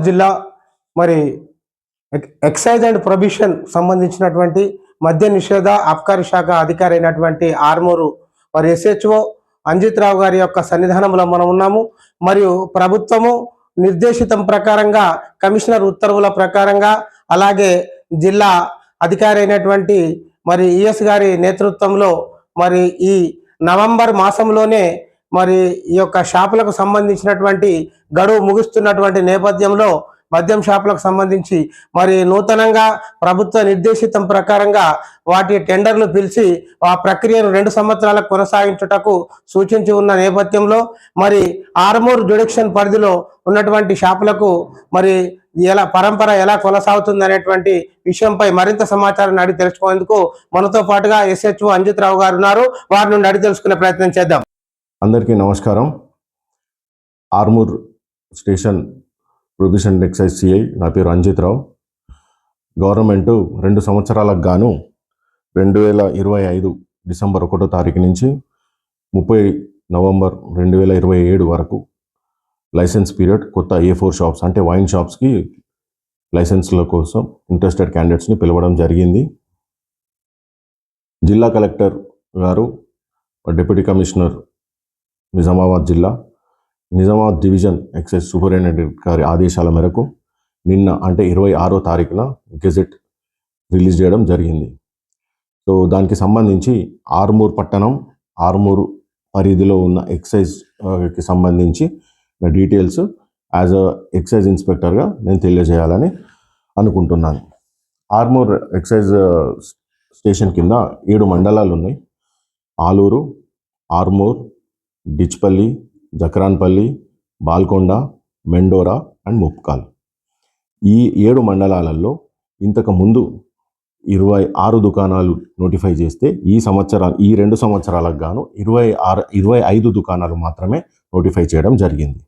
జిల్లా మరి excise and prohibition సంబంధించినటువంటి మద్య నిషేధ అబ్కారీ శాఖ అధికారి అయినటువంటి ఆర్మూరు మరి ఎస్హెచ్ఓ అంజిత్ రావు గారి యొక్క సన్నిధానంలో మనం ఉన్నాము. మరియు ప్రభుత్వము నిర్దేశితం ప్రకారంగా కమిషనర్ ఉత్తర్వుల ప్రకారంగా అలాగే జిల్లా అధికారి అయినటువంటి మరి ఈఎస్ గారి నేతృత్వంలో మరి ఈ నవంబర్ మాసంలోనే మరి ఈ యొక్క షాపులకు సంబంధించినటువంటి గడువు ముగుస్తున్నటువంటి నేపథ్యంలో మద్యం షాపులకు సంబంధించి మరి నూతనంగా ప్రభుత్వ నిర్దేశితం ప్రకారంగా వాటి టెండర్లు పిలిచి ఆ ప్రక్రియను 2 సంవత్సరాలకు కొనసాగించుటకు సూచించి ఉన్న నేపథ్యంలో మరి ఆర్మూర్ జ్యుడిక్షన్ పరిధిలో ఉన్నటువంటి షాపులకు మరి పరంపర ఎలా కొనసాగుతుంది అనేటువంటి విషయంపై మరింత సమాచారాన్ని అడిగి తెలుసుకునేందుకు మనతో పాటుగా ఎస్హెచ్ఓ అంజిత్ రావు గారు ఉన్నారు. వారి నుండి అడిగి తెలుసుకునే ప్రయత్నం చేద్దాం. అందరికీ నమస్కారం. Armoor station prohibition excise CI, నా పేరు అంజిత్ రావు. గవర్నమెంట్ 2 సంవత్సరాలకు గాను 2025 డిసెంబర్ 1వ తారీఖు నుంచి 30 నవంబర్ 2027 వరకు లైసెన్స్ పీరియడ్ కొత్త A4 షాప్స్ అంటే వైన్ షాప్స్కి లైసెన్స్ల కోసం ఇంట్రెస్టెడ్ క్యాండిడేట్స్ని పిలవడం జరిగింది. జిల్లా కలెక్టర్ గారు, డిప్యూటీ కమిషనర్ నిజామాబాద్ జిల్లా, నిజామాబాద్ డివిజన్ ఎక్సైజ్ సూపరింటెండెంట్ గారి ఆదేశాల మేరకు నిన్న అంటే 26వ తారీఖున గెజెట్ రిలీజ్ చేయడం జరిగింది. సో దానికి సంబంధించి ఆర్మూర్ పట్టణం, ఆర్మూర్ పరిధిలో ఉన్న ఎక్సైజ్కి సంబంధించి డీటెయిల్స్ యాజ్ అ ఎక్సైజ్ ఇన్స్పెక్టర్గా నేను తెలియజేయాలని అనుకుంటున్నాను. ఆర్మూర్ ఎక్సైజ్ స్టేషన్ కింద 7 మండలాలు ఉన్నాయి. ఆలూరు, ఆర్మూర్, డిచ్పల్లి, జక్రాన్పల్లి, బాల్కొండ, మెండోరా అండ్ ముప్కాల్. ఈ 7 మండలాలలో ఇంతకు ముందు 26 దుకాణాలు నోటిఫై చేస్తే ఈ 2 సంవత్సరాలకు గాను 25 దుకాణాలు మాత్రమే నోటిఫై చేయడం జరిగింది.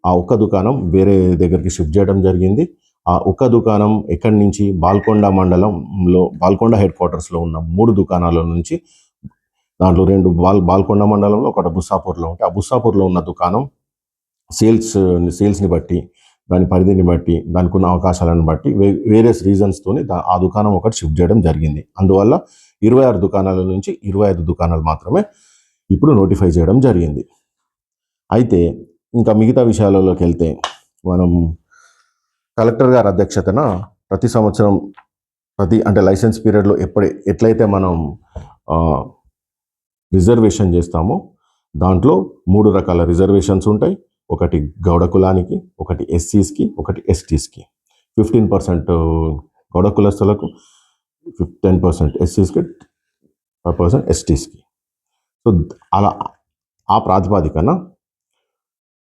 ఆ ఒక్క దుకాణం వేరే దగ్గరికి షిఫ్ట్ చేయడం జరిగింది. ఆ ఒక్క దుకాణం ఎక్కడి నుంచి, బాల్కొండ మండలంలో బాల్కొండ హెడ్ క్వార్టర్స్లో ఉన్న 3 దుకాణాల నుంచి దాంట్లో 2 బాల్కొండ మండలంలో, ఒకటి బుస్సాపూర్లో ఉంటే ఆ బుస్సాపూర్లో ఉన్న దుకాణం సేల్స్ని బట్టి, దాని పరిధిని బట్టి, దానికి ఉన్న అవకాశాలను బట్టి వేరియస్ రీజన్స్తోని ఆ దుకాణం ఒకటి షిఫ్ట్ చేయడం జరిగింది. అందువల్ల 26 దుకాణాల నుంచి 25 దుకాణాలు మాత్రమే ఇప్పుడు నోటిఫై చేయడం జరిగింది. అయితే ఇంకా మిగతా విషయాలలోకి వెళ్తే, మనం కలెక్టర్ గారి అధ్యక్షతన ప్రతి సంవత్సరం అంటే లైసెన్స్ పీరియడ్లో ఎట్లయితే మనం రిజర్వేషన్ చేస్తామో దాంట్లో 3 రకాల రిజర్వేషన్స్ ఉంటాయి. ఒకటి గౌడ కులానికి, ఒకటి ఎస్సీస్కి, ఒకటి ఎస్టీస్కి. 15% గౌడ కులస్తులకు, 10% ఎస్సీస్కి, 5% ఎస్టీస్కి. సో అలా ఆ ప్రాతిపాదికన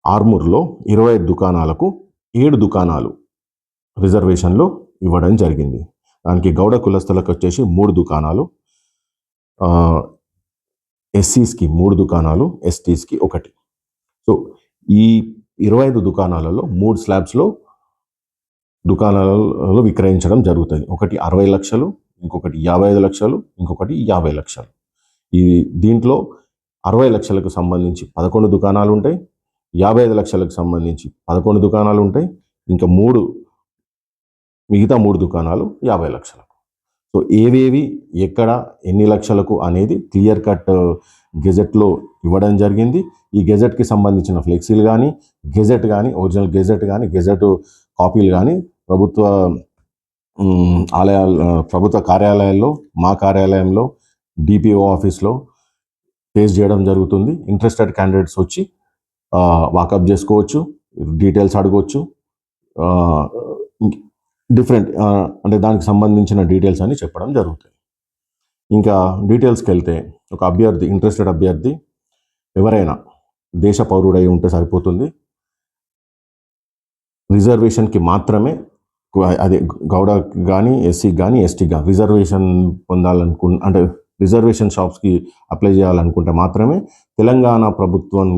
ఆర్మూర్లో 25 దుకాణాలకు 7 దుకాణాలు రిజర్వేషన్లో ఇవ్వడం జరిగింది. దానికి గౌడ కులస్తులకు వచ్చేసి 3 దుకాణాలు, ఎస్సీస్కి 3 దుకాణాలు, ఎస్టీస్కి 1. సో ఈ 25 దుకాణాలలో 3 స్లాబ్స్లో దుకాణాలలో విక్రయించడం జరుగుతుంది. ఒకటి 60 లక్షలు, ఇంకొకటి 55 లక్షలు, ఇంకొకటి 50 లక్షలు. దీంట్లో 60 లక్షలకు సంబంధించి 11 దుకాణాలు ఉంటాయి, 55 లక్షలకు సంబంధించి 11 దుకాణాలు ఉంటాయి, ఇంకా మిగతా 3 దుకాణాలు 50 లక్షలకు. సో ఏవేవి ఎక్కడ ఎన్ని లక్షలకు అనేది క్లియర్ కట్ గెజెట్లో ఇవ్వడం జరిగింది. ఈ గెజెట్కి సంబంధించిన ఫ్లెక్సీలు కానీ, గెజెట్ కానీ, ఒరిజినల్ గెజెట్ కానీ, గెజెట్ కాపీలు కానీ ప్రభుత్వ కార్యాలయాల్లో, మా కార్యాలయంలో, డిపిఓ ఆఫీస్లో పేస్ట్ చేయడం జరుగుతుంది. ఇంట్రెస్టెడ్ క్యాండిడేట్స్ వచ్చి వాకప్ చేసుకోవచ్చు, డీటెయిల్స్ అడగవచ్చు, డిఫరెంట్ అంటే దానికి సంబంధించిన డీటెయిల్స్ అని చెప్పడం జరుగుతుంది. ఇంకా డీటెయిల్స్కి వెళ్తే, ఒక ఇంట్రెస్టెడ్ అభ్యర్థి ఎవరైనా దేశ పౌరుడై ఉంటే సరిపోతుంది. రిజర్వేషన్కి మాత్రమే, అదే గౌడ కానీ, ఎస్సీకి కానీ, ఎస్టీకి కానీ రిజర్వేషన్ అంటే రిజర్వేషన్ షాప్స్కి అప్లై చేయాలనుకుంటే మాత్రమే తెలంగాణ ప్రభుత్వం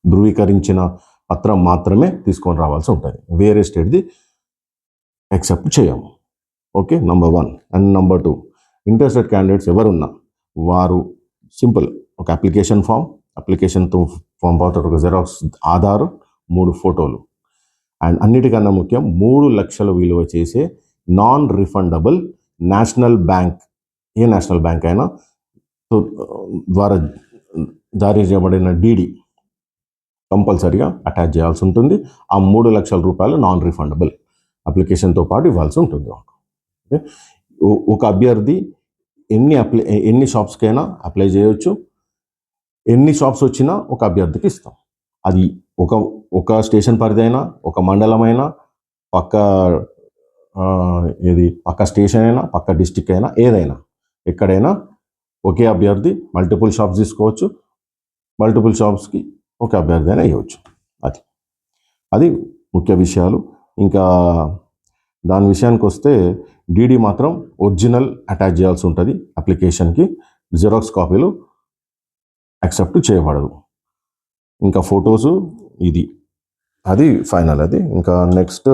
ధృవీకరించిన పత్రం మాత్రమే తీసుకొని రావాల్సి ఉంటుంది. వేరే స్టేట్ది యాక్సెప్ట్ చేయము. Okay, number 1. And number 2, interested candidates ఎవరున్నా వారు సింపుల్ ఒక అప్లికేషన్ ఫామ్తో ఫామ్ పాత ఒక జెరాక్స్, ఆధార్, 3 ఫోటోలు అండ్ అన్నిటికన్నా ముఖ్యం 3 లక్షల విలువ చేసే నాన్ రిఫండబుల్ నేషనల్ బ్యాంక్, ఏ నేషనల్ బ్యాంక్ అయినా ద్వారా జారీ చేయబడిన డీడీ కంపల్సరీగా అటాచ్ చేయాల్సి ఉంటుంది. ఆ 3 లక్షల రూపాయలు నాన్ రిఫండబుల్ అప్లికేషన్తో పాటు ఇవ్వాల్సి ఉంటుంది. ఓకే, ఒక అభ్యర్థి ఎన్ని షాప్స్కైనా అప్లై చేయవచ్చు. ఎన్ని షాప్స్ వచ్చినా ఒక అభ్యర్థికి ఇస్తాం. అది ఒక స్టేషన్ పరిధి అయినా, ఒక మండలమైనా, పక్క స్టేషన్ అయినా, పక్క డిస్టిక్ అయినా, ఏదైనా ఎక్కడైనా ఒకే అభ్యర్థి మల్టిపుల్ షాప్స్ తీసుకోవచ్చు. మల్టిపుల్ షాప్స్కి ఒక అభ్యర్థి అయినా ఇవ్వచ్చు. అది ముఖ్య విషయాలు. ఇంకా దాని విషయానికి వస్తే డీడీ మాత్రం ఒరిజినల్ అటాచ్ చేయాల్సి ఉంటుంది అప్లికేషన్కి. జిరాక్స్ కాపీలు యాక్సెప్ట్ చేయబడదు. ఇంకా ఫొటోసు అది ఫైనల్. అది ఇంకా నెక్స్ట్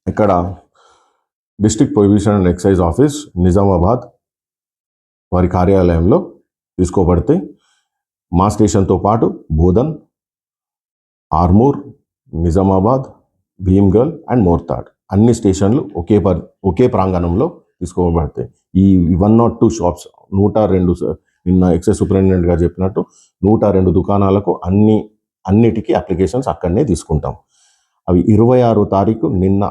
ఇక్కడ district prohibition and excise office Nizamabad వారి కార్యాలయంలో తీసుకోబడితే మా స్టేషన్తో పాటు బోధన్, ఆర్మూర్, నిజామాబాద్, భీమ్గల్ అండ్ మోర్తాడ్ అన్ని స్టేషన్లు ఒకే ప్రాంగణంలో తీసుకోబడతాయి. ఈ 102 షాప్స్ 102 నిన్న ఎక్సైజ్ సూపరింటెండెంట్ గారు చెప్పినట్టు 102 దుకాణాలకు అన్నిటికీ అప్లికేషన్స్ అక్కడనే తీసుకుంటాం. అవి 26వ తారీఖు నిన్న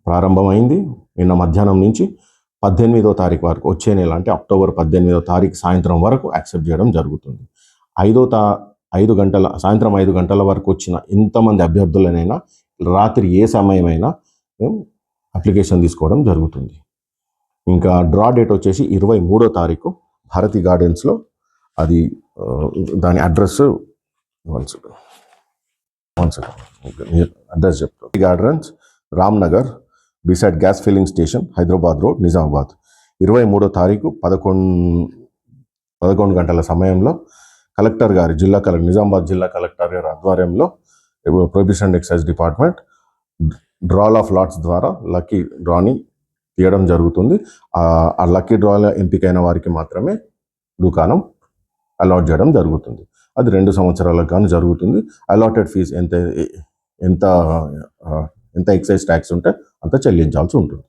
ప్రారంభమైంది. నిన్న మధ్యాహ్నం నుంచి 18వ తారీఖు వరకు, వచ్చే నెల అంటే అక్టోబర్ 18వ తారీఖు సాయంత్రం వరకు యాక్సెప్ట్ చేయడం జరుగుతుంది. సాయంత్రం 5 గంటల వరకు వచ్చిన ఇంతమంది అభ్యర్థులనైనా రాత్రి ఏ సమయమైనా మేము అప్లికేషన్ తీసుకోవడం జరుగుతుంది. ఇంకా డ్రా డేట్ వచ్చేసి 23వ తారీఖు భారతి గార్డెన్స్లో. అది దాని అడ్రస్ అడ్రస్ చెప్తాను. Gardens, Ramnagar, beside gas filling station, Hyderabad road, Nizamabad. 23వ తారీఖు 11 గంటల సమయంలో కలెక్టర్ గారి నిజామాబాద్ జిల్లా కలెక్టర్ గారి ఆధ్వర్యంలో prohibition and excise department draw of lots ద్వారా లక్కీ డ్రాని తీయడం జరుగుతుంది. ఆ లక్కీ డ్రాలో ఎంపికైన వారికి మాత్రమే దుకాణం అలాట్ చేయడం జరుగుతుంది. అది 2 సంవత్సరాలకు గాను జరుగుతుంది. అలాటెడ్ ఫీజు ఎంత ఎక్సైజ్ ట్యాక్స్ ఉంటే అంత చెల్లించాల్సి ఉంటుంది.